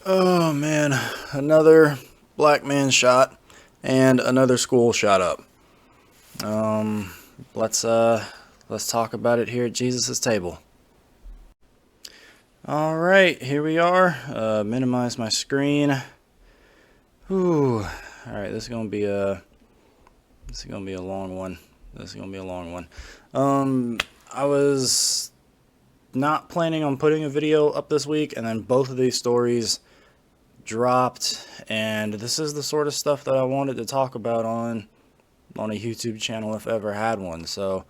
Oh man, another black man shot and another school shot up. Um, let's uh let's talk about it here at Jesus' table. All right, here we are. Minimize my screen. Whew. All right, this is gonna be a long one. This is gonna be a long one. I was not planning on putting a video up this week, and then both of these stories dropped, and this is the sort of stuff that I wanted to talk about on a YouTube channel if I ever had one. So,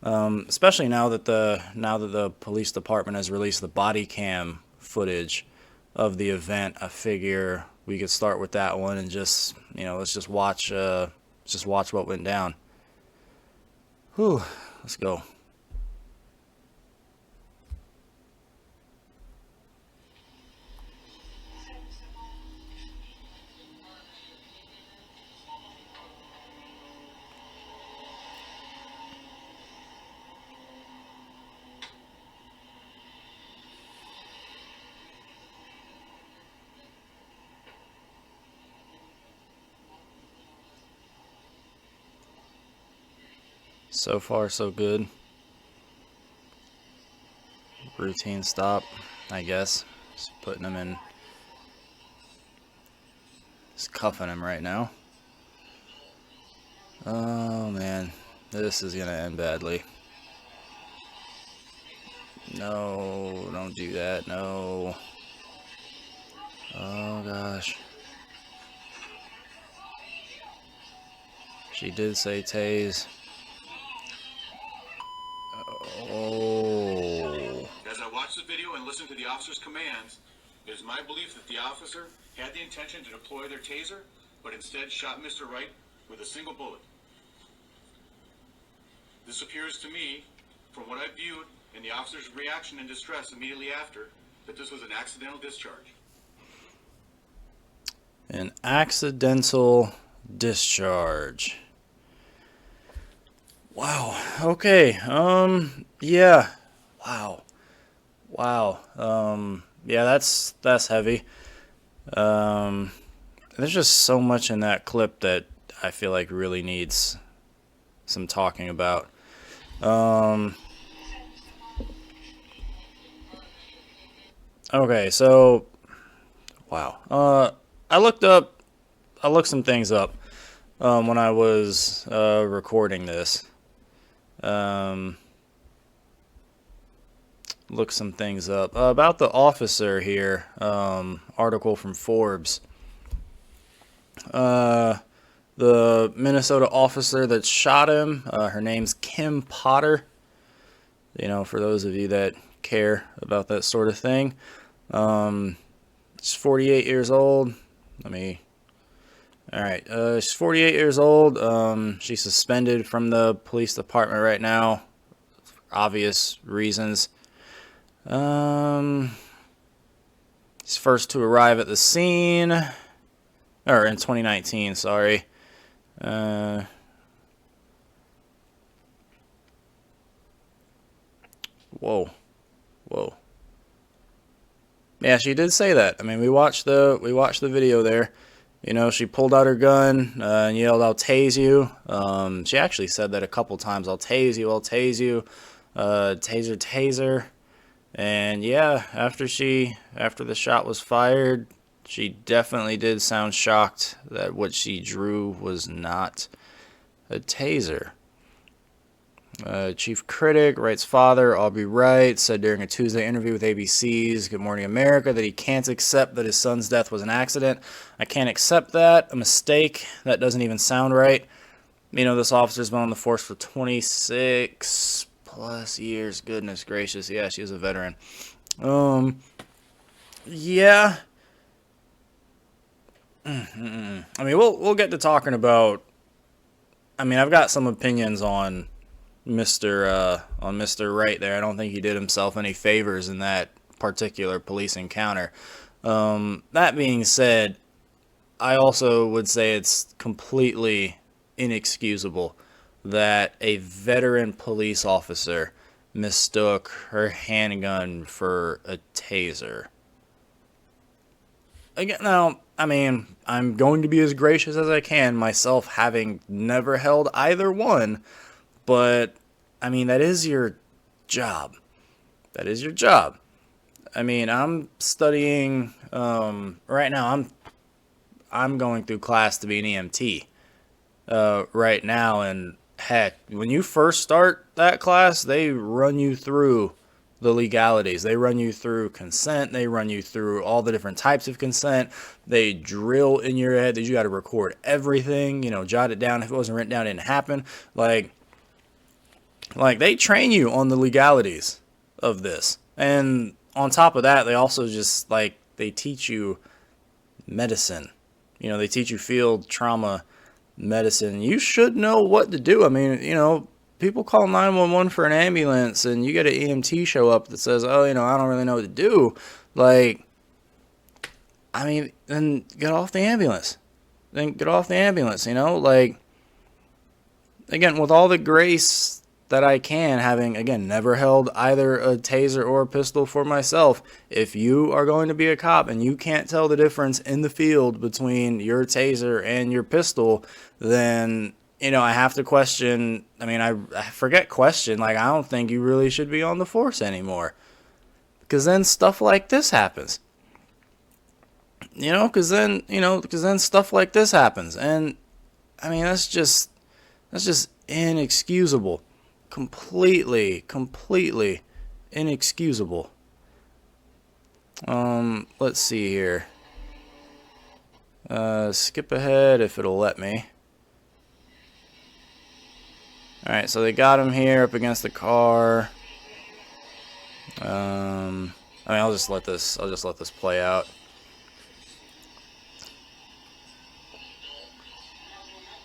especially now that the police department has released the body cam footage of the event, I figure we could start with that one and just let's just watch what went down. Whew, let's go. So far, so good. Routine stop, I guess. Just putting him in, just cuffing him right now. Oh man, this is gonna end badly. No, don't do that. No. Oh gosh. She did say tase. Oh. As I watched the video and listened to the officer's commands, it is my belief that the officer had the intention to deploy their taser, but instead shot Mr. Wright with a single bullet. This appears to me, from what I viewed and the officer's reaction and distress immediately after, that this was an accidental discharge. An accidental discharge. Wow. Okay. Yeah. Wow. Wow. Yeah, that's heavy. There's just so much in that clip that I feel like really needs some talking about. Okay, so wow. I looked some things up when I was recording this. Um, look some things up about the officer here. Article from Forbes. Uh, the Minnesota officer that shot him. Her name's Kim Potter. For those of you that care about that sort of thing. She's 48 years old. All right. She's 48 years old. She's suspended from the police department right now, for obvious reasons. She's first to arrive at the scene, or in 2019. Sorry. Whoa, whoa. Yeah, she did say that. We watched the video there. She pulled out her gun and yelled, "I'll tase you." She actually said that a couple times. "I'll tase you. I'll tase you." Taser, taser. And yeah, after the shot was fired, she definitely did sound shocked that what she drew was not a taser. Chief critic Wright's father, Aubrey Wright, said during a Tuesday interview with ABC's Good Morning America that he can't accept that his son's death was an accident. "I can't accept that. A mistake. That doesn't even sound right." This officer's been on the force for 26 plus years. Goodness gracious. Yeah, she's a veteran. Yeah. We'll get to talking about. I've got some opinions on Mr. Wright there. I don't think he did himself any favors in that particular police encounter. That being said, I also would say it's completely inexcusable that a veteran police officer mistook her handgun for a taser. again, now, I mean, I'm going to be as gracious as I can, myself having never held either one, but, I mean, that is your job. That is your job. I mean, I'm studying, right now, I'm going through class to be an EMT, right now, and heck, when you first start that class, they run you through the legalities. They run you through consent. They run you through all the different types of consent. They drill in your head that you got to record everything, jot it down. If it wasn't written down, it didn't happen. Like they train you on the legalities of this. And on top of that, they also just they teach you medicine. They teach you field trauma medicine. You should know what to do. I mean, people call 911 for an ambulance and you get an EMT show up that says, oh, I don't really know what to do. I mean, then get off the ambulance. Again, with all the grace that I can, having, again, never held either a taser or a pistol for myself, if you are going to be a cop and you can't tell the difference in the field between your taser and your pistol, then I have to question. I mean, I forget question. I don't think you really should be on the force anymore. Because then stuff like this happens. Because then stuff like this happens. And, I mean, that's just inexcusable. Completely inexcusable. Let's see here. Skip ahead if it'll let me. Alright, so they got him here up against the car. I mean, I'll just let this play out.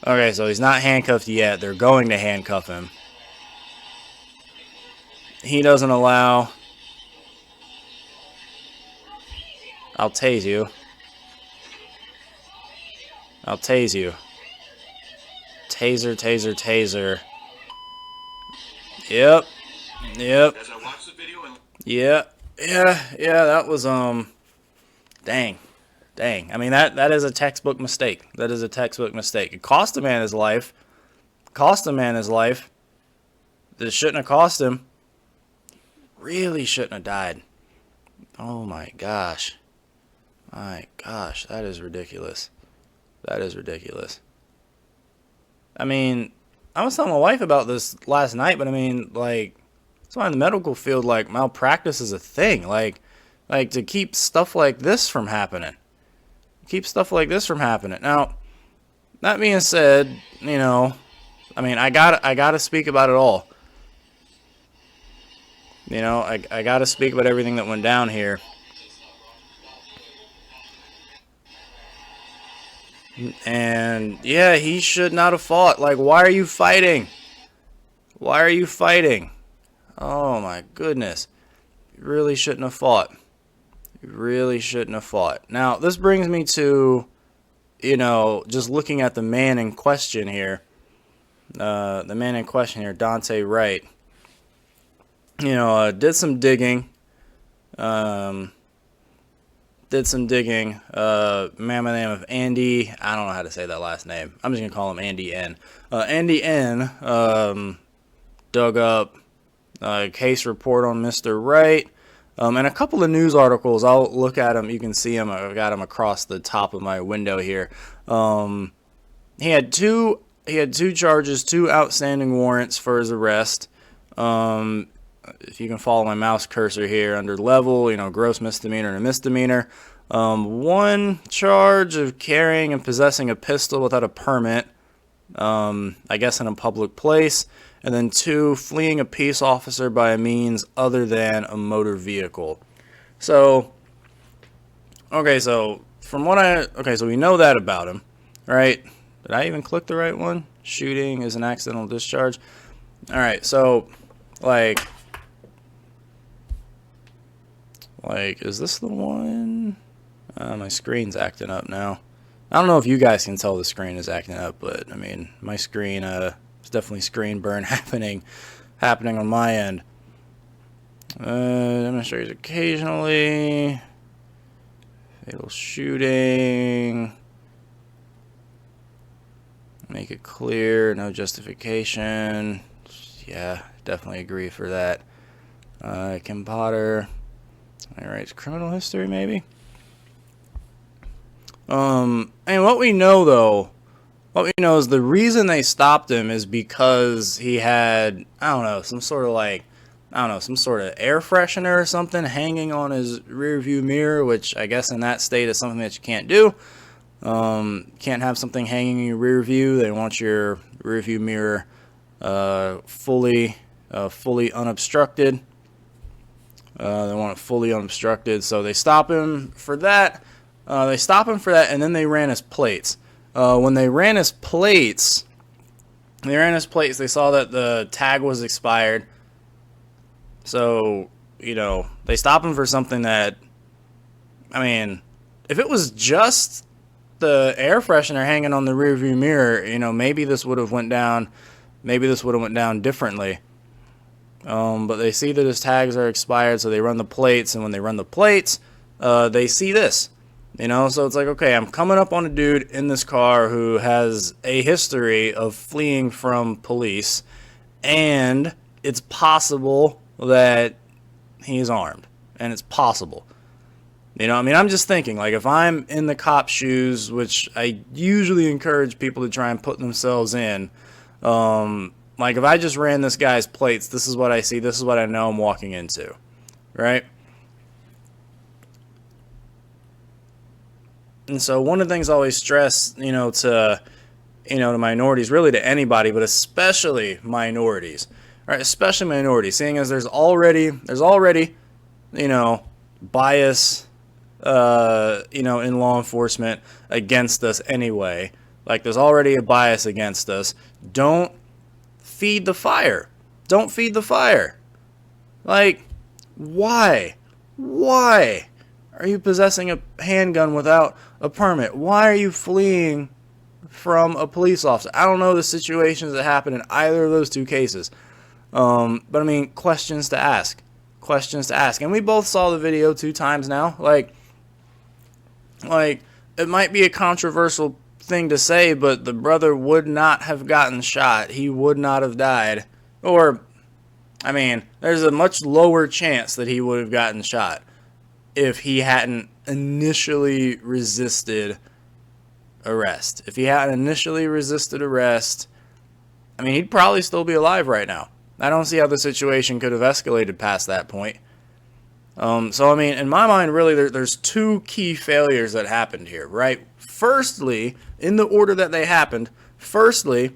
Okay, so he's not handcuffed yet. They're going to handcuff him. He doesn't allow. I'll tase you. I'll tase you. Taser, taser, taser. Yep. As I watch the video and Yeah, that was, dang. I mean, that is a textbook mistake. It cost a man his life. This shouldn't have cost him. Really shouldn't have died. Oh my gosh. That is ridiculous. I mean, I was telling my wife about this last night, but I mean, that's why in the medical field, malpractice is a thing. To keep stuff like this from happening. Now, that being said, I mean, I gotta speak about it all. I gotta speak about everything that went down here. And yeah, he should not have fought. Why are you fighting? Oh my goodness. You really shouldn't have fought. Now, this brings me to, just looking at the man in question here. Daunte Wright. Did some digging. Man by the name of Andy. I don't know how to say that last name. I'm just going to call him Andy N. Andy N. Dug up a case report on Mr. Wright. And a couple of news articles. I'll look at them. You can see them. I've got them across the top of my window here. He had two charges, 2 outstanding warrants for his arrest. If you can follow my mouse cursor here under level, gross misdemeanor and a misdemeanor. 1 charge of carrying and possessing a pistol without a permit, I guess in a public place. And then 2, fleeing a peace officer by a means other than a motor vehicle. So, so we know that about him, right? Did I even click the right one? Shooting is an accidental discharge. All right, so, is this the one? My screen's acting up now. I don't know if you guys can tell the screen is acting up, but, I mean, my screen, there's definitely screen burn happening on my end. Demonstrators occasionally. Fatal shooting. Make it clear, no justification. Yeah, definitely agree for that. Kim Potter. Alright, criminal history maybe? And what we know though, is the reason they stopped him is because he had, some sort of air freshener or something hanging on his rear view mirror, which I guess in that state is something that you can't do. Can't have something hanging in your rear view. They want your rear view mirror fully unobstructed. They want it fully unobstructed, so they stop him for that. And then they ran his plates. When they ran his plates, they saw that the tag was expired. So, they stopped him for something that, if it was just the air freshener hanging on the rearview mirror, maybe this would have went down differently. But they see that his tags are expired, so they run the plates, and when they run the plates, they see this. So it's like, okay, I'm coming up on a dude in this car who has a history of fleeing from police, and it's possible that he's armed, and it's possible. I'm just thinking, like, if I'm in the cop's shoes, which I usually encourage people to try and put themselves in, like, if I just ran this guy's plates, this is what I see, this is what I know I'm walking into, right? And so one of the things I always stress, to minorities, really to anybody, but especially minorities, right? Especially minorities, seeing as there's already, bias, in law enforcement against us anyway. Like, there's already a bias against us. Don't feed the fire. Don't feed the fire. Like, why? Why are you possessing a handgun without a permit? Why are you fleeing from a police officer? I don't know the situations that happened in either of those two cases. But questions to ask. And we both saw the video 2 times now. Like, it might be a controversial thing to say, but the brother would not have gotten shot. He would not have died. Or, there's a much lower chance that he would have gotten shot if he hadn't initially resisted arrest. If he hadn't initially resisted arrest, he'd probably still be alive right now. I don't see how the situation could have escalated past that point. So, in my mind, really, there's 2 key failures that happened here, right? Firstly, in the order that they happened, Daunte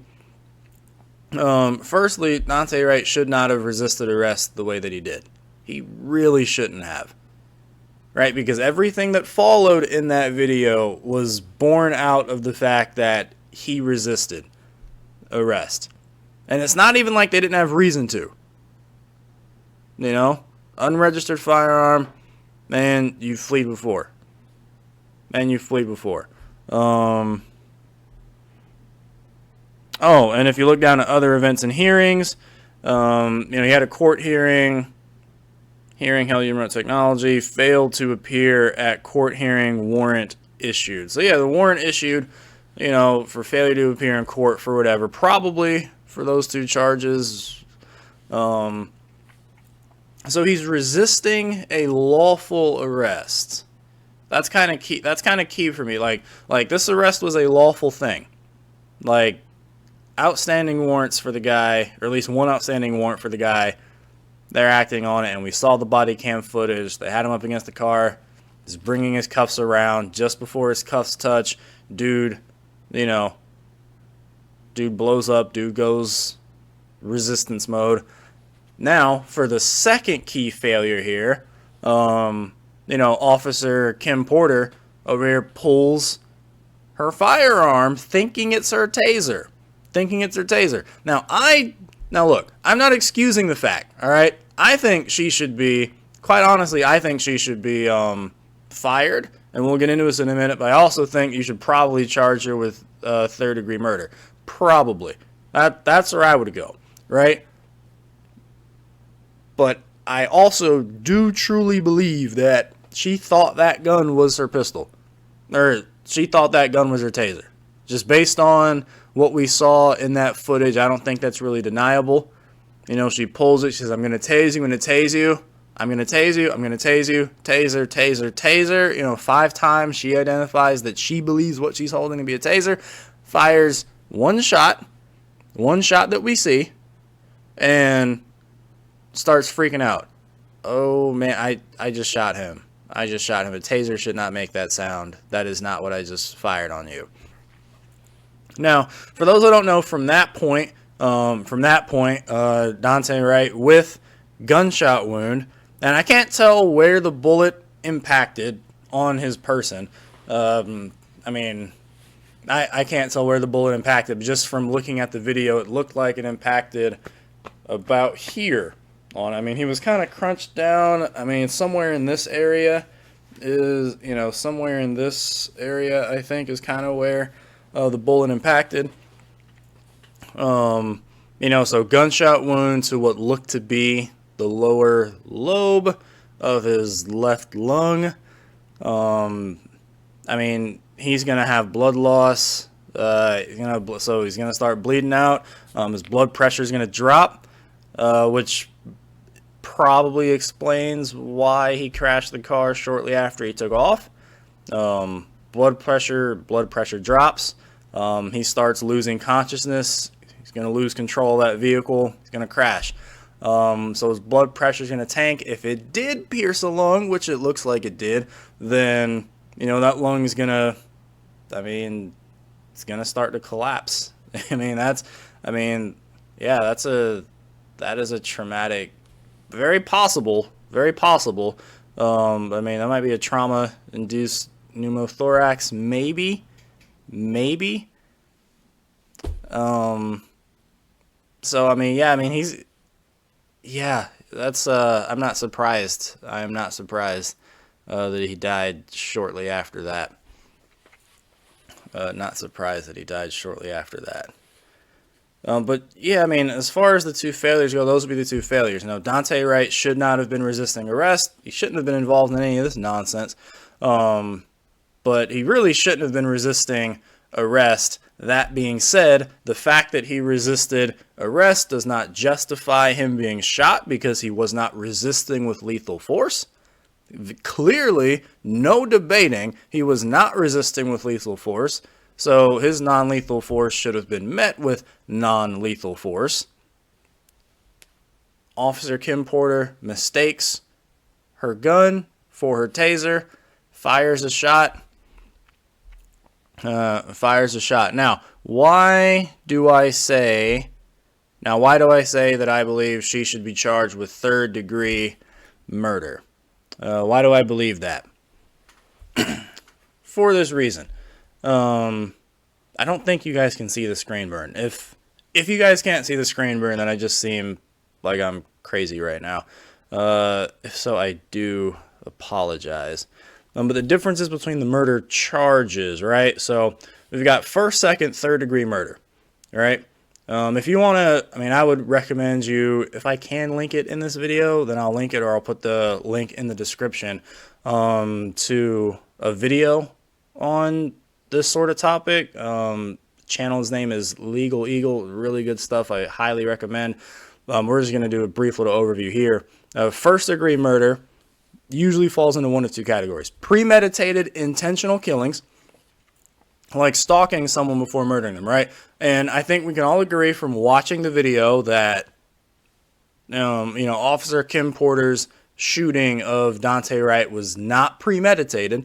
Wright should not have resisted arrest the way that he did. He really shouldn't have. Right? Because everything that followed in that video was born out of the fact that he resisted arrest. And it's not even like they didn't have reason to. Unregistered firearm, man, you fled before. And if you look down at other events and hearings, he had a court hearing held in remote technology, failed to appear at court hearing, warrant issued. So yeah, the warrant issued, for failure to appear in court for whatever, probably for those 2 charges. So he's resisting a lawful arrest. That's kind of key. That's kind of key for me. Like this arrest was a lawful thing. Like, outstanding warrants for the guy, or at least one outstanding warrant for the guy. They're acting on it, and we saw the body cam footage. They had him up against the car. He's bringing his cuffs around. Just before his cuffs touch, dude blows up. Dude goes resistance mode. Now, for the second key failure here, Officer Kim Porter over here pulls her firearm thinking it's her taser. Now, look, I'm not excusing the fact, all right? I think she should be, quite honestly, fired, and we'll get into this in a minute, but I also think you should probably charge her with third-degree murder. Probably. That's where I would go, right? But I also do truly believe that she thought that gun was her pistol. Or she thought that gun was her taser. Just based on what we saw in that footage, I don't think that's really deniable. You know, she pulls it. She says, I'm going to tase you. I'm going to tase you. I'm going to tase you. I'm going to tase you. Taser, taser, taser. You know, 5 times she identifies that she believes what she's holding to be a taser. Fires one shot that we see, and starts freaking out. Oh, man, I just shot him. I just shot him. A taser should not make that sound. That is not what I just fired on you. Now, for those that don't know, from that point, Daunte Wright with gunshot wound, and I can't tell where the bullet impacted on his person. I mean, I can't tell where the bullet impacted, but just from looking at the video, it looked like it impacted about here. I mean, he was kind of crunched down. I mean, somewhere in this area is, you know, somewhere in this area, I think, is kind of where the bullet impacted. You know, so gunshot wound to what looked to be the lower lobe of his left lung. I mean, he's gonna have blood loss. So he's gonna start bleeding out. His blood pressure is gonna drop, which probably explains why he crashed the car shortly after he took off. Blood pressure drops. He starts losing consciousness. He's going to lose control of that vehicle. He's going to crash. So his blood pressure is going to tank. If it did pierce a lung, which it looks like it did, then, you know, that lung is going to, it's going to start to collapse. That is a traumatic, very possible. That might be a trauma-induced pneumothorax, maybe. I'm not surprised. I am not surprised that he died shortly after that. But yeah, I mean, as far as the 2 failures go, those would be the 2 failures. Now, Daunte Wright should not have been resisting arrest. He shouldn't have been involved in any of this nonsense. But he really shouldn't have been resisting arrest. That being said, the fact that he resisted arrest does not justify him being shot because he was not resisting with lethal force. Clearly, no debating, he was not resisting with lethal force. So his non-lethal force should have been met with non-lethal force. Officer Kim Porter mistakes her gun for her taser, fires a shot. Now, why do I say that I believe she should be charged with 3rd-degree murder? Why do I believe that? For this reason. I don't think you guys can see the screen burn. If you guys can't see the screen burn, then I just seem like I'm crazy right now. If so, I do apologize. But the differences between the murder charges, right? So we've got 1st, 2nd, 3rd-degree murder, right? If you want to, I would recommend you, if I can link it in this video, then I'll link it, or I'll put the link in the description to a video on this sort of topic. Channel's name is Legal Eagle. Really good stuff. I highly recommend. We're just going to do a brief little overview here. 1st-degree murder usually falls into one of 2 categories. Premeditated intentional killings, like stalking someone before murdering them, right? And I think we can all agree from watching the video that, Officer Kim Porter's shooting of Daunte Wright was not premeditated.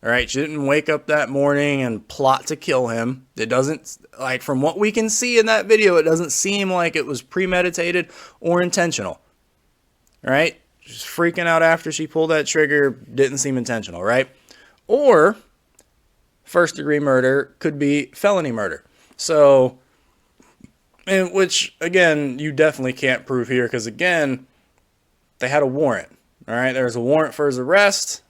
All right, she didn't wake up that morning and plot to kill him. It doesn't, from what we can see in that video, it doesn't seem like it was premeditated or intentional. All right? She's freaking out after she pulled that trigger. Didn't seem intentional, right? Or 1st-degree murder could be felony murder. So, which, again, you definitely can't prove here because, again, they had a warrant. All right? There was a warrant for his arrest.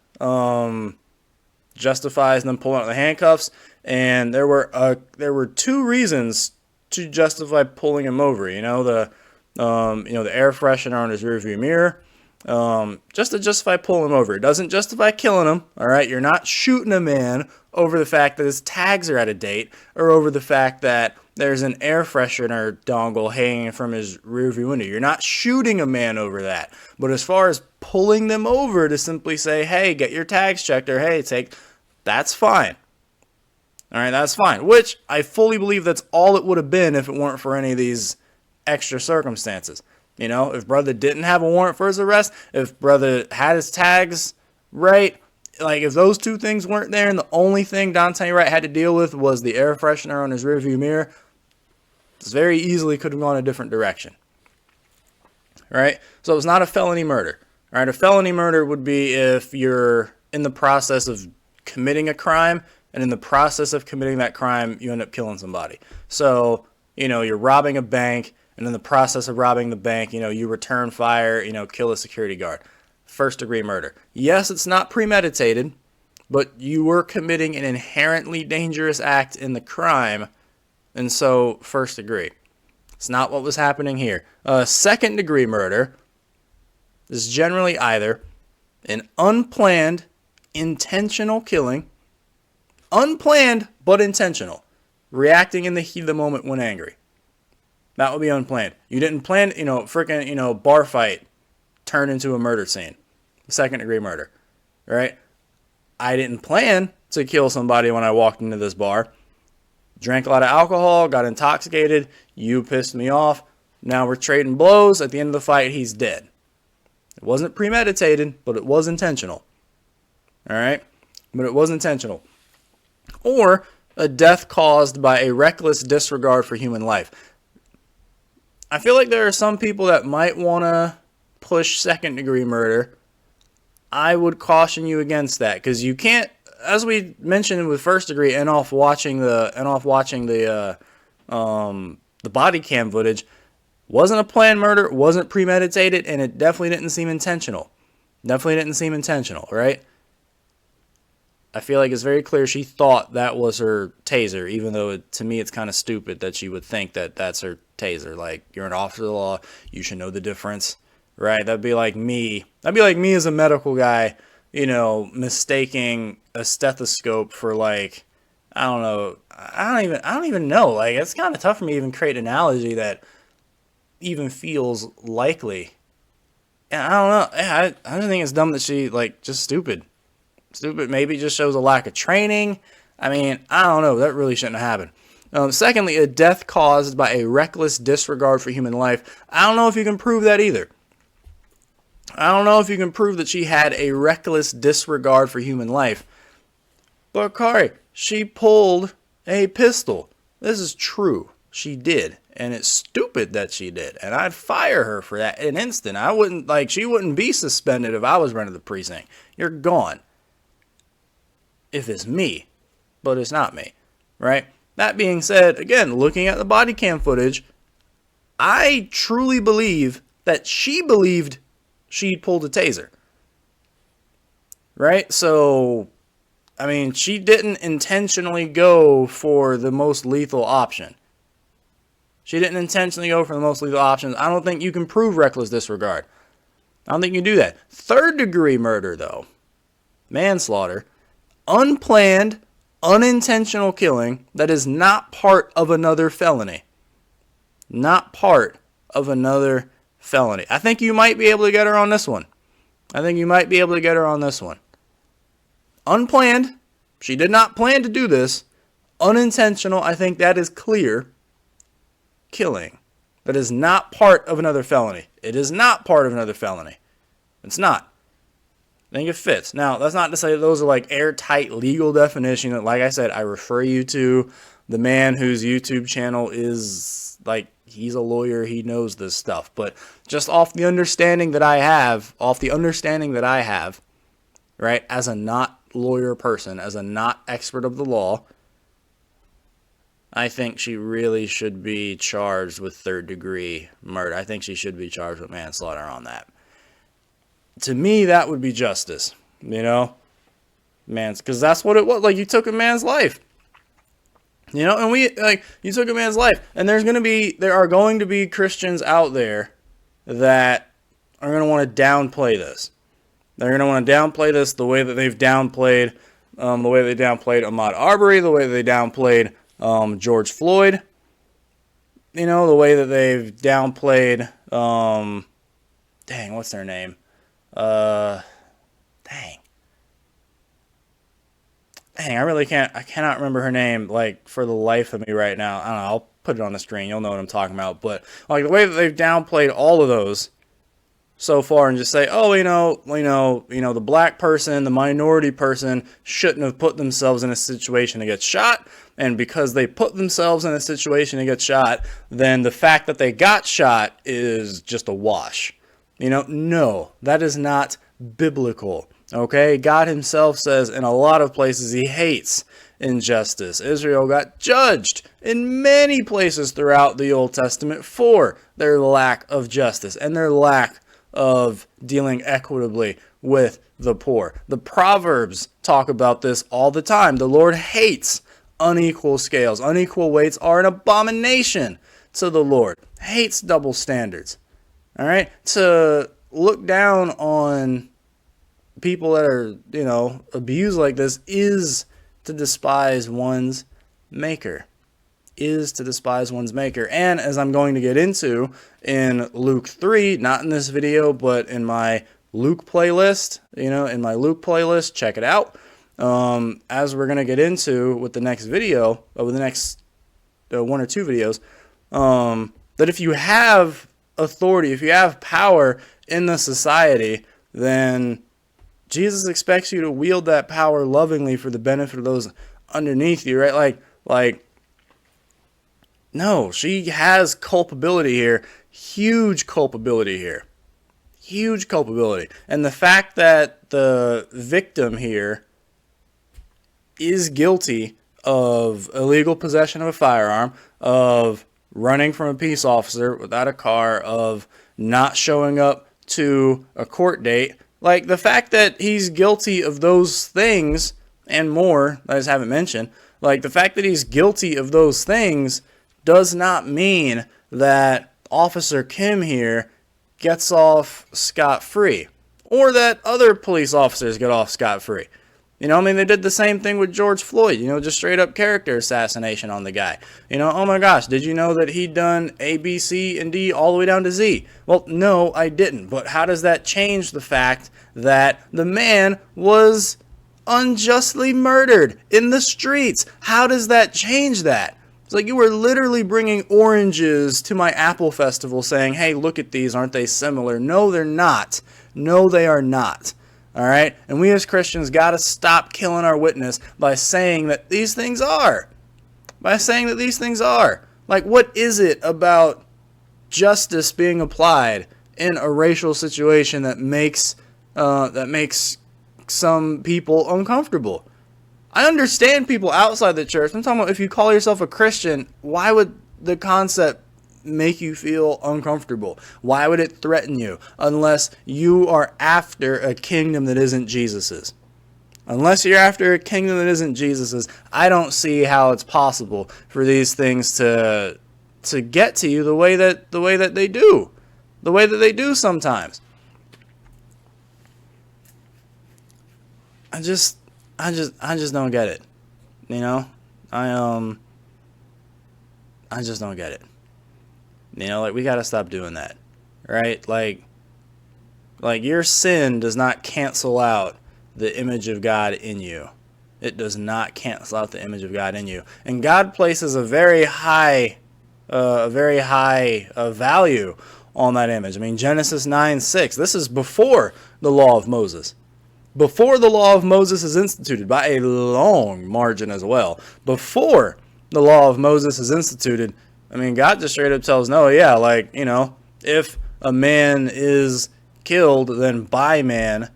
Justifies them pulling out the handcuffs. And there were 2 reasons to justify pulling him over. The air freshener on his rearview mirror. just to justify pulling him over. It doesn't justify killing him, all right? You're not shooting a man over the fact that his tags are out of date or over the fact that there's an air freshener dongle hanging from his rearview window. You're not shooting a man over that. But as far as pulling them over to simply say, hey, get your tags checked, or hey, that's fine. All right, that's fine. Which I fully believe that's all it would have been if it weren't for any of these extra circumstances. You know, if brother didn't have a warrant for his arrest, if brother had his tags right, like if those two things weren't there and the only thing Daunte Wright had to deal with was the air freshener on his rearview mirror, this very easily could have gone a different direction. Right? So it's not a felony murder. All right? A felony murder would be if you're in the process of committing a crime, and in the process of committing that crime, you end up killing somebody. So, you know, you're robbing a bank, and in the process of robbing the bank, you know, you return fire, you know, kill a security guard. First degree murder. Yes, it's not premeditated, but you were committing an inherently dangerous act in the crime, and so first degree. It's not what was happening here. Second degree murder is generally either an unplanned, intentional killing, unplanned but intentional, reacting in the heat of the moment when angry. That would be unplanned. You didn't plan, bar fight turned into a murder scene. Second degree murder, right? I didn't plan to kill somebody when I walked into this bar. Drank a lot of alcohol, got intoxicated. You pissed me off. Now we're trading blows. At the end of the fight, he's dead. It wasn't premeditated, but it was intentional. All right? But it was intentional. Or a death caused by a reckless disregard for human life. I feel like there are some people that might want to push second degree murder. I would caution you against that, because you can't, as we mentioned with first degree, and off watching the body cam footage, wasn't a planned murder, wasn't premeditated, and it definitely didn't seem intentional. Right? I feel like it's very clear she thought that was her taser, even though to me it's kind of stupid that she would think that that's her taser. Like, you're an officer of the law, you should know the difference, right? That'd be like me as a medical guy, you know, mistaking a stethoscope for, like, I don't know. I don't even know. Like, it's kind of tough for me to even create an analogy that even feels likely. And I don't know. I just think it's dumb that she, like, just stupid. Maybe just shows a lack of training. I mean, I don't know. That really shouldn't have happened. Secondly, a death caused by a reckless disregard for human life. I don't know if you can prove that either. I don't know if you can prove that she had a reckless disregard for human life. But Kari, she pulled a pistol. This is true. She did. And it's stupid that she did. And I'd fire her for that in an instant. She wouldn't be suspended if I was running the precinct. You're gone. If it's me. But it's not me. Right? That being said, again, looking at the body cam footage, I truly believe that she believed she'd pulled a taser. Right? So, I mean, she didn't intentionally go for the most lethal option. I don't think you can prove reckless disregard. I don't think you can do that. Third degree murder, though. Manslaughter. Unplanned, unintentional killing that is not part of another felony. I think you might be able to get her on this one. Unplanned. She did not plan to do this. Unintentional. I think that is clear. Killing. That is not part of another felony. It's not. I think it fits. Now, that's not to say that those are like airtight legal definition. Like I said, I refer you to the man whose YouTube channel is like, he's a lawyer. He knows this stuff. But just off the understanding that I have, right, as a not lawyer person, as a not expert of the law, I think she really should be charged with third degree murder. I think she should be charged with manslaughter on that. To me, that would be justice, you know? Because that's what it was. Like, you took a man's life. You know, and you took a man's life. And there are going to be Christians out there that are going to want to downplay this. They're going to want to downplay this the way that they've downplayed, Ahmaud Arbery, the way that they downplayed George Floyd. You know, the way that they've downplayed, dang, what's their name? Dang, I cannot remember her name, like, for the life of me right now. I don't know, I'll put it on the screen, you'll know what I'm talking about. But, like, the way that they've downplayed all of those so far and just say, oh, the black person, the minority person shouldn't have put themselves in a situation to get shot. And because they put themselves in a situation to get shot, then the fact that they got shot is just a wash. No, that is not biblical. Okay, God himself says in a lot of places he hates injustice. Israel got judged in many places throughout the Old Testament for their lack of justice and their lack of dealing equitably with the poor. The Proverbs talk about this all the time. The Lord hates unequal scales. Unequal weights are an abomination to the Lord. Hates double standards. All right? To look down on people that are, abused like this is to despise one's maker. And as I'm going to get into in Luke 3, not in this video, but in my Luke playlist, check it out. As we're going to get into with the next video, over the next one or two videos, that if you have authority, if you have power in the society, then Jesus expects you to wield that power lovingly for the benefit of those underneath you, right? No, she has culpability here. Huge culpability here. And the fact that the victim here is guilty of illegal possession of a firearm, of running from a peace officer without a car, of not showing up to a court date, like the fact that he's guilty of those things and more that I just haven't mentioned, like the fact that he's guilty of those things does not mean that Officer Kim here gets off scot-free, or that other police officers get off scot-free. They did the same thing with George Floyd, just straight up character assassination on the guy. Oh my gosh, did you know that he'd done A, B, C, and D all the way down to Z? Well, no, I didn't. But how does that change the fact that the man was unjustly murdered in the streets? How does that change that? It's like you were literally bringing oranges to my Apple Festival saying, hey, look at these, aren't they similar? No, they're not. No, they are not. All right? And we as Christians got to stop killing our witness by saying that these things are. Like, what is it about justice being applied in a racial situation that makes some people uncomfortable? I understand people outside the church. I'm talking about if you call yourself a Christian, why would the concept make you feel uncomfortable? Why would it threaten you? Unless you are after a kingdom that isn't Jesus's. Unless you're after a kingdom that isn't Jesus's, I don't see how it's possible for these things to get to you the way that they do. The way that they do sometimes. I just don't get it. I just don't get it. We gotta stop doing that, right? Like your sin does not cancel out the image of God in you. It does not cancel out the image of God in you. And God places a very high value on that image. I mean, Genesis 9:6. This is before the law of Moses. Before the law of Moses is instituted, by a long margin as well. Before the law of Moses is instituted, I mean, God just straight up tells Noah, if a man is killed, then by man,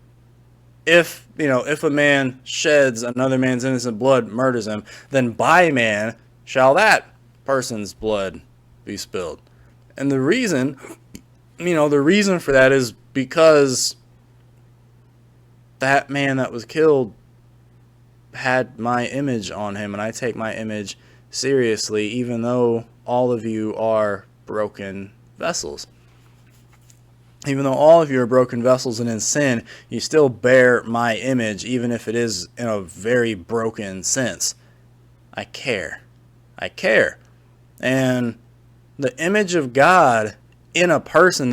if a man sheds another man's innocent blood, murders him, then by man shall that person's blood be spilled. And the reason for that is because that man that was killed had my image on him, and I take my image seriously, even though all of you are broken vessels. Even though all of you are broken vessels and in sin, you still bear my image, even if it is in a very broken sense. I care. I care. And the image of God in a person,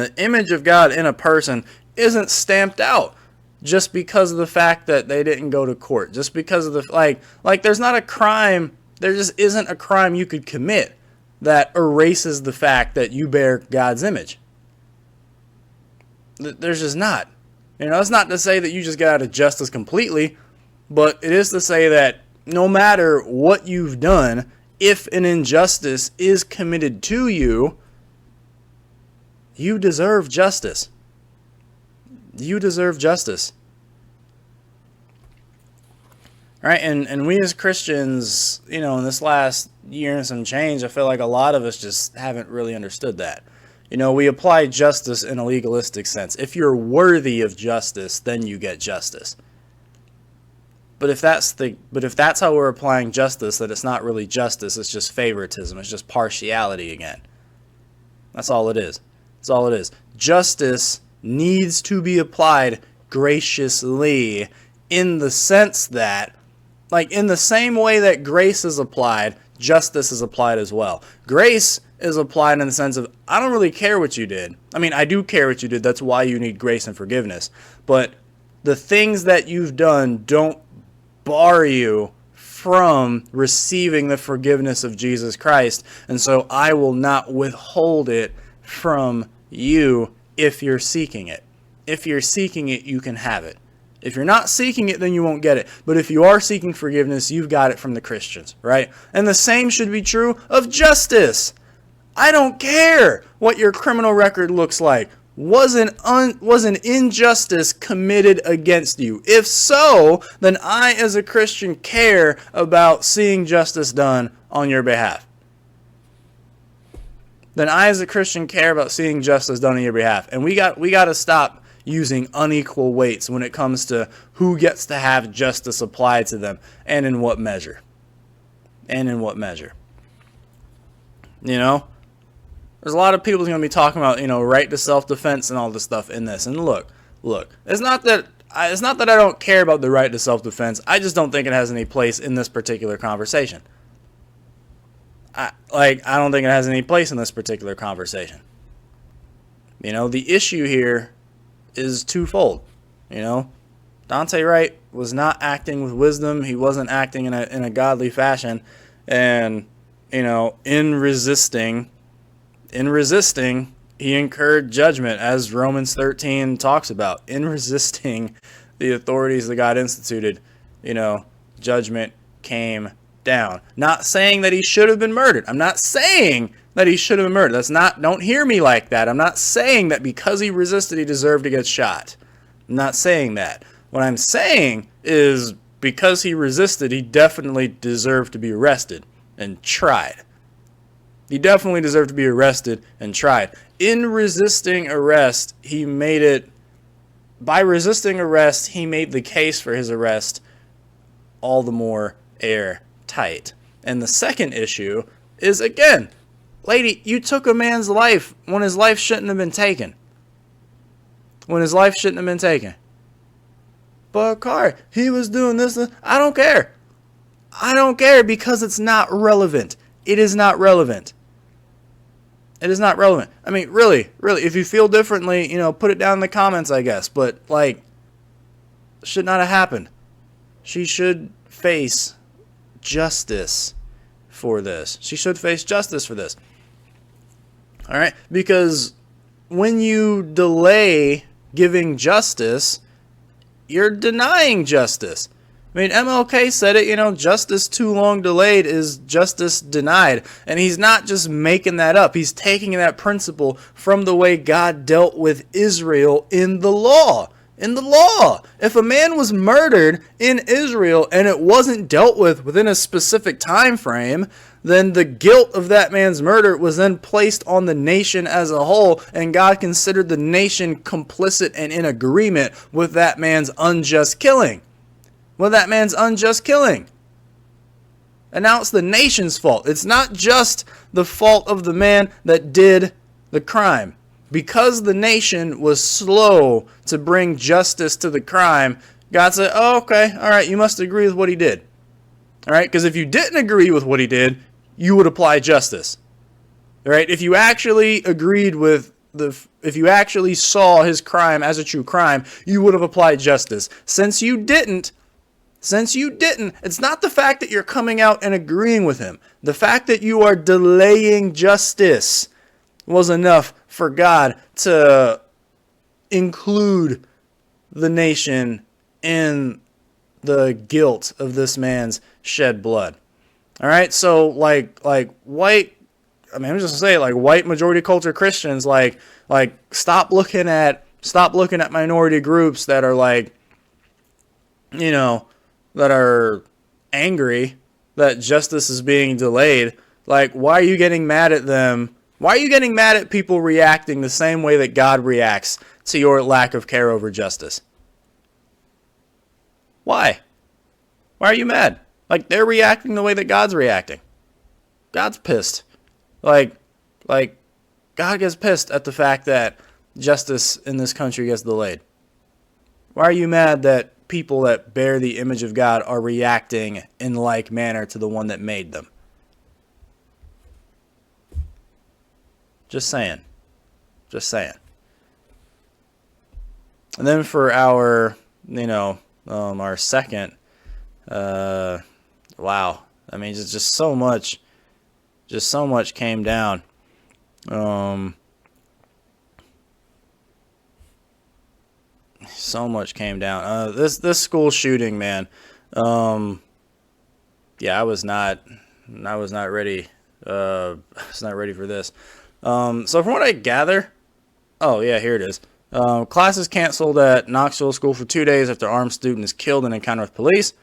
isn't stamped out just because of the fact that they didn't go to court. Just because of the, like there's not a crime, there just isn't a crime you could commit that erases the fact that you bear God's image. There's just not. It's not to say that you just get out of justice completely, but it is to say that no matter what you've done, if an injustice is committed to you, you deserve justice. You deserve justice. All right, and we as Christians, in this last year and some change, I feel like a lot of us just haven't really understood that. We apply justice in a legalistic sense. If you're worthy of justice, then you get justice. But if that's how we're applying justice, that it's not really justice, it's just favoritism, it's just partiality again. That's all it is. That's all it is. Justice needs to be applied graciously, in the sense that, in the same way that grace is applied, justice is applied as well. Grace is applied in the sense of, I don't really care what you did. I mean, I do care what you did. That's why you need grace and forgiveness. But the things that you've done don't bar you from receiving the forgiveness of Jesus Christ. And so I will not withhold it from you if you're seeking it. If you're seeking it, you can have it. If you're not seeking it, then you won't get it. But if you are seeking forgiveness, you've got it from the Christians, right? And the same should be true of justice. I don't care what your criminal record looks like. Was an injustice committed against you? If so, then I as a Christian care about seeing justice done on your behalf. And we got to stop using unequal weights when it comes to who gets to have justice applied to them and in what measure. There's a lot of people going to be talking about, right to self-defense and all this stuff in this. And look, it's not that I don't care about the right to self-defense. I just don't think it has any place in this particular conversation. I don't think it has any place in this particular conversation. The issue here is twofold. Daunte Wright was not acting with wisdom. He wasn't acting in a godly fashion. And, in resisting, he incurred judgment, as Romans 13 talks about. In resisting the authorities that God instituted, judgment came down. Not saying that he should have been murdered. I'm not saying that he should have been murdered. Don't hear me like that. I'm not saying that because he resisted, he deserved to get shot. I'm not saying that. What I'm saying is because he resisted, he definitely deserved to be arrested and tried. He definitely deserved to be arrested and tried. In resisting arrest, he made the case for his arrest all the more airtight. And the second issue is, again, lady, you took a man's life when his life shouldn't have been taken. But Car, he was doing this. I don't care. Because it's not relevant. It is not relevant. I mean, really, if you feel differently, put it down in the comments, I guess. But, should not have happened. She should face justice for this. All right? Because when you delay giving justice, you're denying justice. I mean, MLK said it, justice too long delayed is justice denied. And he's not just making that up. He's taking that principle from the way God dealt with Israel in the law. If a man was murdered in Israel and it wasn't dealt with within a specific time frame, then the guilt of that man's murder was then placed on the nation as a whole, and God considered the nation complicit and in agreement with that man's unjust killing. And now it's the nation's fault. It's not just the fault of the man that did the crime. because the nation was slow to bring justice to the crime, God said, oh, okay, all right, you must agree with what he did. All right, because if you didn't agree with what he did, you would apply justice. All right, if you actually agreed with if you actually saw his crime as a true crime, you would have applied justice. Since you didn't, it's not the fact that you're coming out and agreeing with him. The fact that you are delaying justice was enough for God to include the nation in the guilt of this man's shed blood. All right, so like white, I mean, I'm just gonna say, like, white majority culture Christians, like stop looking at minority groups that are like, you know, that are angry that justice is being delayed. Like, why are you getting mad at them? Why are you getting mad at people reacting the same way that God reacts to your lack of care over justice? Why? Why are you mad? Like, they're reacting the way that God's reacting. God's pissed. Like God gets pissed at the fact that justice in this country gets delayed. Why are you mad that people that bear the image of God are reacting in like manner to the one that made them? Just saying. And then for our, our second, wow. I mean, just so much came down. So much came down. This school shooting, man. Yeah, I was not ready. I was not ready for this. So from what I gather, oh yeah, here it is. Classes canceled at Knoxville School for 2 days after armed student is killed in an encounter with police.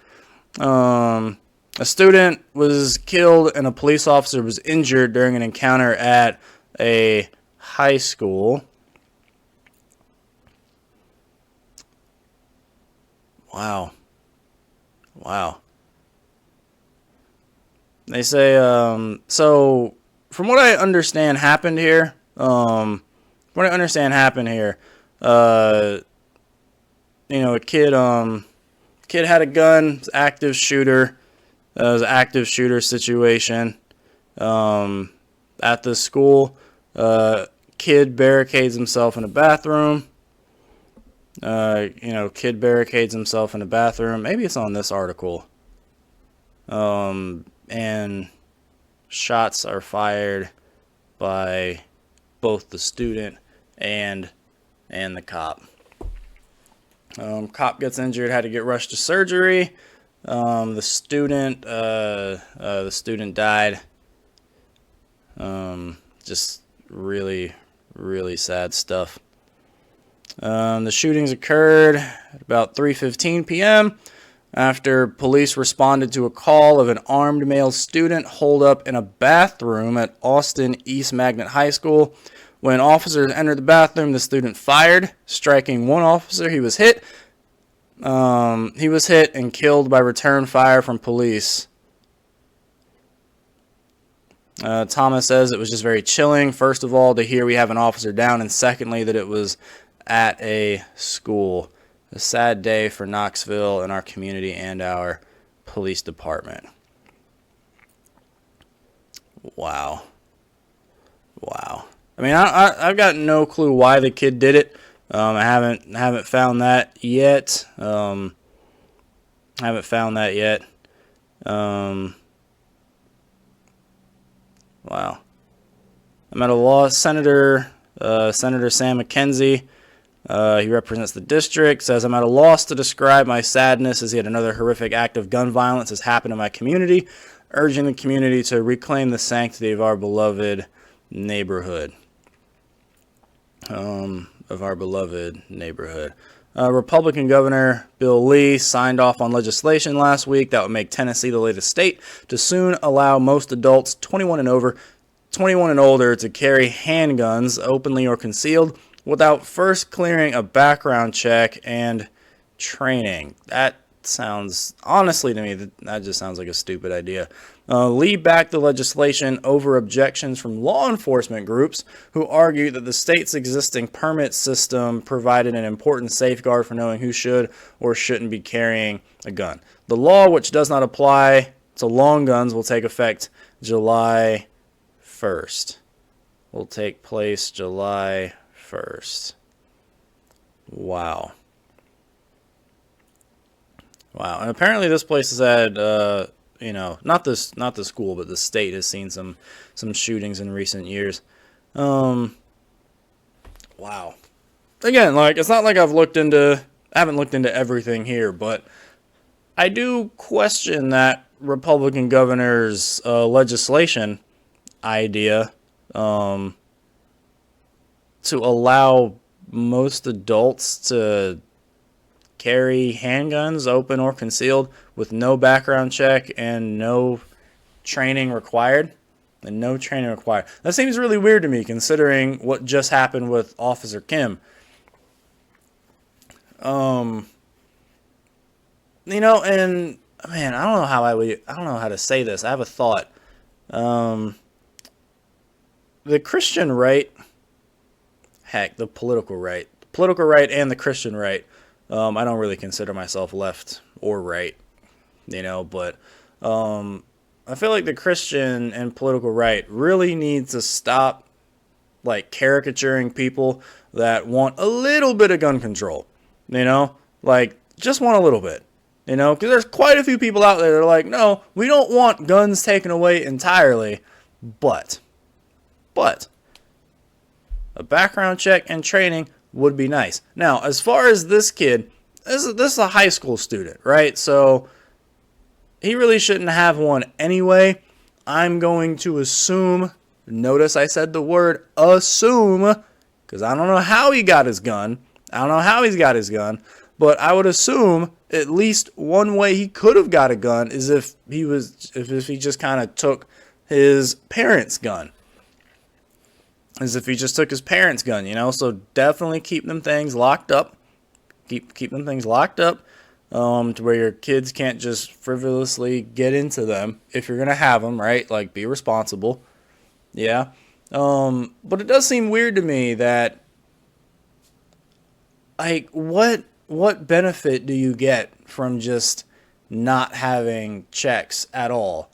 A student was killed and a police officer was injured during an encounter at a high school. Wow. They say, so from what I understand happened here, a kid had a gun, active shooter. It was an active shooter situation at the school. Kid barricades himself in a bathroom. Kid barricades himself in a bathroom. Maybe it's on this article. And shots are fired by both the student and the cop. Cop gets injured, had to get rushed to surgery. The student died. Just really, really sad stuff. The shootings occurred at about 3:15 p.m. after police responded to a call of an armed male student holed up in a bathroom at Austin East Magnet High School. When officers entered the bathroom, the student fired, striking one officer. He was hit and killed by return fire from police. Thomas says it was just very chilling, first of all, to hear we have an officer down, and secondly, that it was at a school. A sad day for Knoxville and our community and our police department. Wow. I mean, I've got no clue why the kid did it. I haven't found that yet. Wow. I'm at a loss. Senator Sam McKenzie, he represents the district, says, I'm at a loss to describe my sadness as yet another horrific act of gun violence has happened in my community, urging the community to reclaim the sanctity of our beloved neighborhood. Republican Governor Bill Lee signed off on legislation last week that would make Tennessee the latest state to soon allow most adults 21 and older to carry handguns openly or concealed without first clearing a background check and training. That sounds, honestly to me, that just sounds like a stupid idea. Lead back the legislation over objections from law enforcement groups who argue that the state's existing permit system provided an important safeguard for knowing who should or shouldn't be carrying a gun. The law, which does not apply to long guns, will take effect July 1st. Will take place July 1st. Wow. Wow. And apparently this place has had, not the school, but the state has seen some shootings in recent years. Wow. Again, like, it's not like I haven't looked into everything here, but I do question that Republican governor's legislation idea to allow most adults to carry handguns, open or concealed, with no background check and no training required. That seems really weird to me, considering what just happened with Officer Kim. And man, I don't know how to say this. I have a thought. The Christian right, the political right and the Christian right. I don't really consider myself left or right, but I feel like the Christian and political right really need to stop, like, caricaturing people that want a little bit of gun control, like, just want a little bit, because there's quite a few people out there that are like, no, we don't want guns taken away entirely, but a background check and training would be nice. Now, as far as this kid, this is a high school student, right? So he really shouldn't have one anyway. I'm going to assume, notice I said the word assume, because I don't know how he got his gun. But I would assume at least one way he could have got a gun is if he just kind of took his parents' gun. So definitely keep them things locked up. Keep them things locked up to where your kids can't just frivolously get into them if you're going to have them, right? Like, be responsible. Yeah. But it does seem weird to me that, like, what benefit do you get from just not having checks at all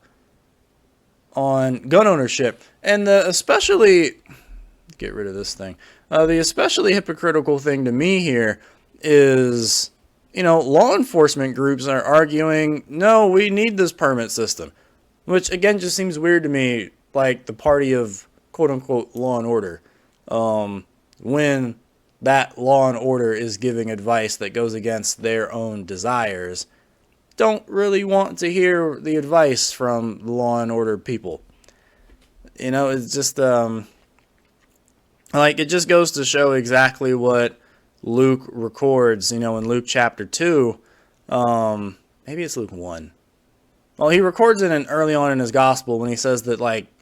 on gun ownership? And get rid of this thing. The especially hypocritical thing to me here is, law enforcement groups are arguing, no, we need this permit system, which again just seems weird to me, like the party of quote unquote law and order, when that law and order is giving advice that goes against their own desires, don't really want to hear the advice from the law and order people. It's just, like, it just goes to show exactly what Luke records, in Luke chapter 2. Maybe it's Luke 1. Well, he records it early on in his gospel when he says that, like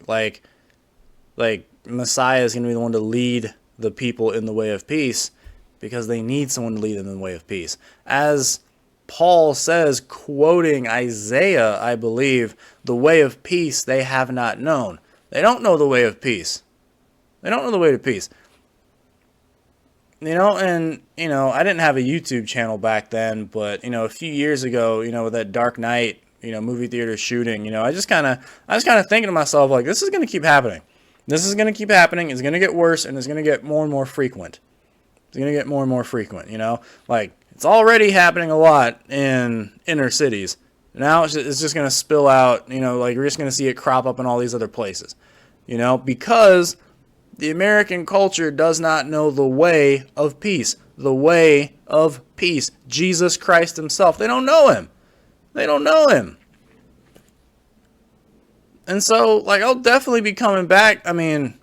Messiah is going to be the one to lead the people in the way of peace, because they need someone to lead them in the way of peace. As Paul says, quoting Isaiah, I believe, the way of peace they have not known. They don't know the way of peace. I didn't have a YouTube channel back then, but, a few years ago, with that Dark Knight, movie theater shooting, I was kind of thinking to myself, like, this is going to keep happening. It's going to get worse, and it's going to get more and more frequent. Like, it's already happening a lot in inner cities. Now it's just going to spill out, like, we're just going to see it crop up in all these other places, because the American culture does not know the way of peace. Jesus Christ himself. They don't know him. And so, like, I'll definitely be coming back. I mean,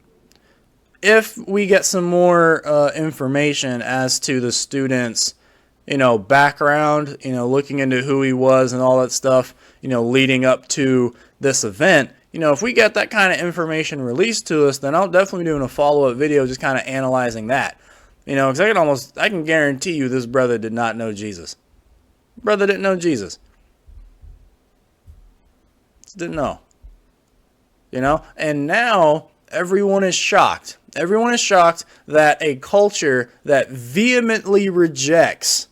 if we get some more information as to the student's, background, looking into who he was and all that stuff, leading up to this event, if we get that kind of information released to us, then I'll definitely be doing a follow-up video just kind of analyzing that. Because I can guarantee you this brother did not know Jesus. Brother didn't know Jesus. Didn't know. You know? And now everyone is shocked. Everyone is shocked that a culture that vehemently rejects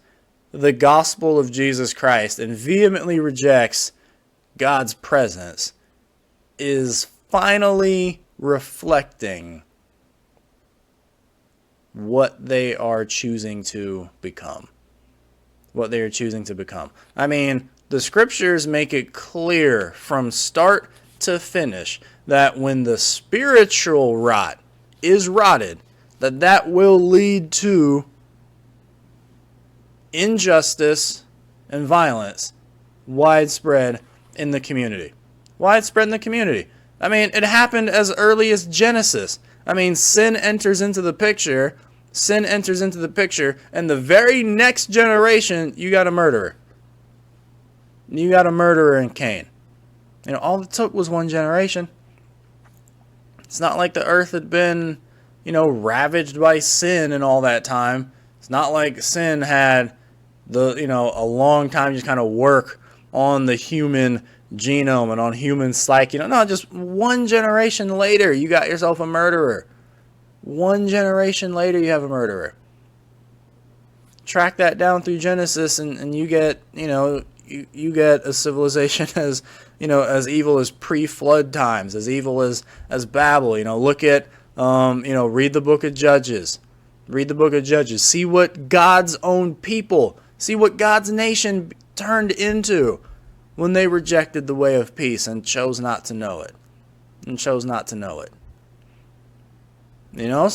the gospel of Jesus Christ and vehemently rejects God's presence is finally reflecting what they are choosing to become. What they are choosing to become. I mean, the scriptures make it clear from start to finish that when the spiritual rot is rotted, that will lead to injustice and violence widespread in the community. Widespread in the community. I mean, it happened as early as Genesis. I mean, sin enters into the picture. Sin enters into the picture, and the very next generation, you got a murderer. You got a murderer in Cain. You know, all it took was one generation. It's not like the earth had been, you know, ravaged by sin and all that time. It's not like sin had a long time just kind of work on the human genome and on human psyche. No, just one generation later, you got yourself a murderer. One generation later, you have a murderer. Track that down through Genesis, and you get, you get a civilization as, as evil as pre-flood times, as evil as Babel. Look at, read the book of Judges. Read the book of Judges. See what God's own people, see what God's nation turned into when they rejected the way of peace and chose not to know it. So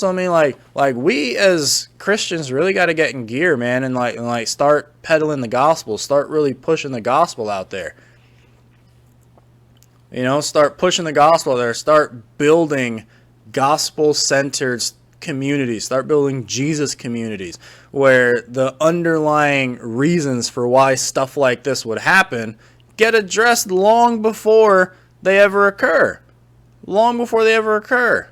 I mean, like we as Christians really got to get in gear, man, and like start peddling the gospel, start really pushing the gospel out there. Start pushing the gospel there, start building gospel-centered communities, start building Jesus communities, where the underlying reasons for why stuff like this would happen get addressed long before they ever occur. Long before they ever occur.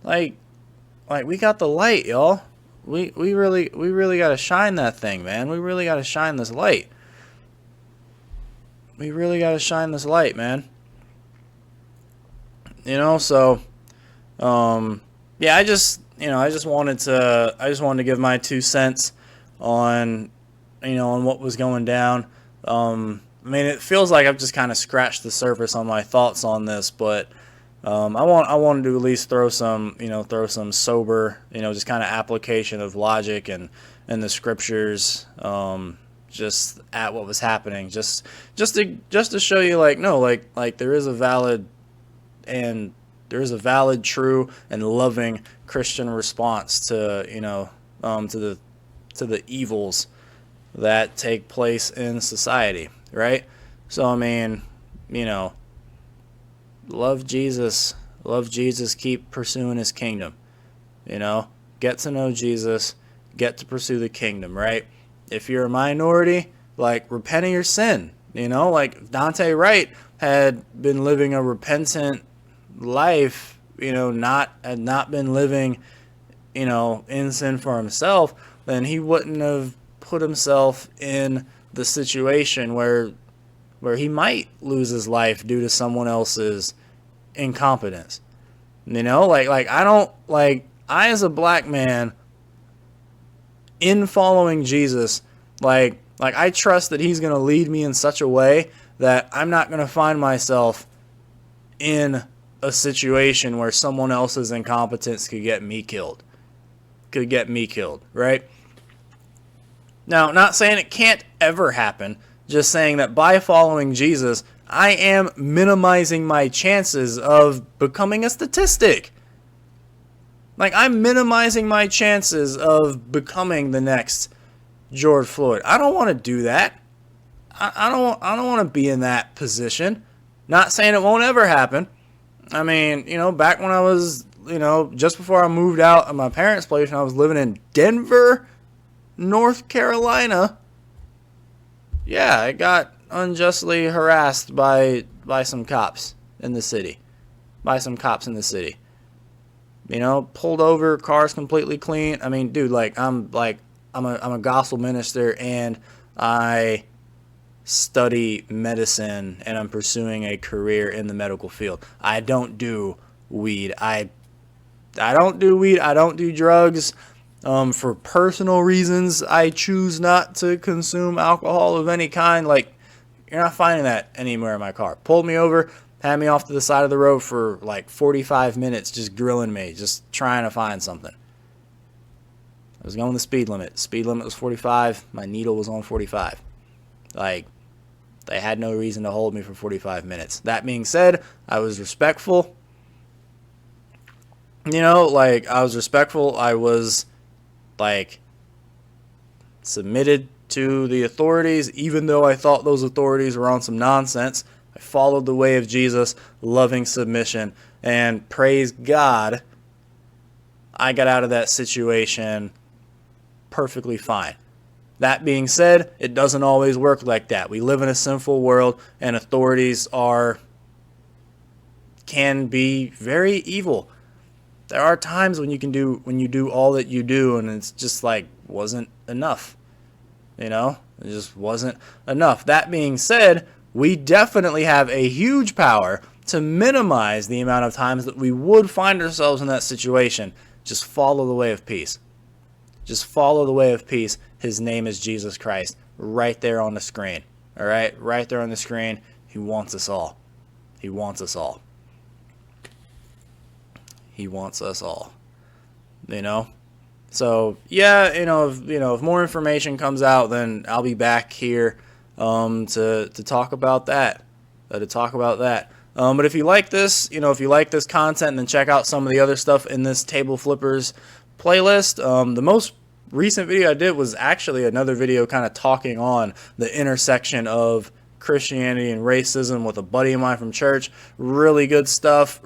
Like we got the light, y'all. We really got to shine that thing, man. We really got to shine this light. We really got to shine this light, man. So yeah, I just wanted to give my 2 cents on on what was going down. I mean, it feels like I've just kind of scratched the surface on my thoughts on this, but I wanted to at least throw some sober, just kind of application of logic and the scriptures, just at what was happening, just to show you, like there is a valid, true and loving Christian response to to the evils that take place in society, right? So I mean, love Jesus, keep pursuing his kingdom, get to know Jesus, get to pursue the kingdom, right? If you're a minority, repent of your sin, like Daunte Wright had been living a repentant life, had not been living, in sin for himself, then he wouldn't have put himself in the situation where he might lose his life due to someone else's incompetence. I as a black man in following Jesus, I trust that he's going to lead me in such a way that I'm not going to find myself in a situation where someone else's incompetence could get me killed, right? Now, not saying it can't ever happen, just saying that by following Jesus, I am minimizing my chances of becoming a statistic. I'm minimizing my chances of becoming the next George Floyd. I don't want to do that. I don't want to be in that position. Not saying it won't ever happen. I mean, back when I was, just before I moved out of my parents' place and I was living in Denver, North Carolina, yeah, I got unjustly harassed by some cops in the city. Pulled over, car's completely clean. I mean, dude, I'm I'm a gospel minister, and I study medicine, and I'm pursuing a career in the medical field. I don't do weed. I don't do weed. I don't do drugs. For personal reasons, I choose not to consume alcohol of any kind. Like, you're not finding that anywhere in my car. Pulled me over, had me off to the side of the road for like 45 minutes, just grilling me, just trying to find something. I was going the speed limit. Speed limit was 45. My needle was on 45. Like, they had no reason to hold me for 45 minutes. That being said, I was respectful. I was respectful. I was, submitted to the authorities, even though I thought those authorities were on some nonsense. I followed the way of Jesus, loving submission, and praise God, I got out of that situation perfectly fine. That being said, it doesn't always work like that. We live in a sinful world, and authorities can be very evil. There are times when you do all that you do, and it's just wasn't enough. It just wasn't enough. That being said, we definitely have a huge power to minimize the amount of times that we would find ourselves in that situation. Just follow the way of peace. Just follow the way of peace. His name is Jesus Christ. Right there on the screen. All right? Right there on the screen. He wants us all. He wants us all. He wants us all. So, yeah, if more information comes out, then I'll be back here to talk about that. But if you like this, if you like this content, then check out some of the other stuff in this Table Flippers playlist. The most recent video I did was actually another video kind of talking on the intersection of Christianity and racism with a buddy of mine from church. Really good stuff.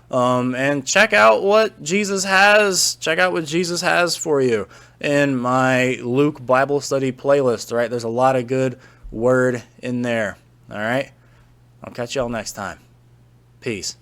And check out what Jesus has. Check out what Jesus has for you in my Luke Bible study playlist. All right, there's a lot of good word in there. All right, I'll catch y'all next time. Peace.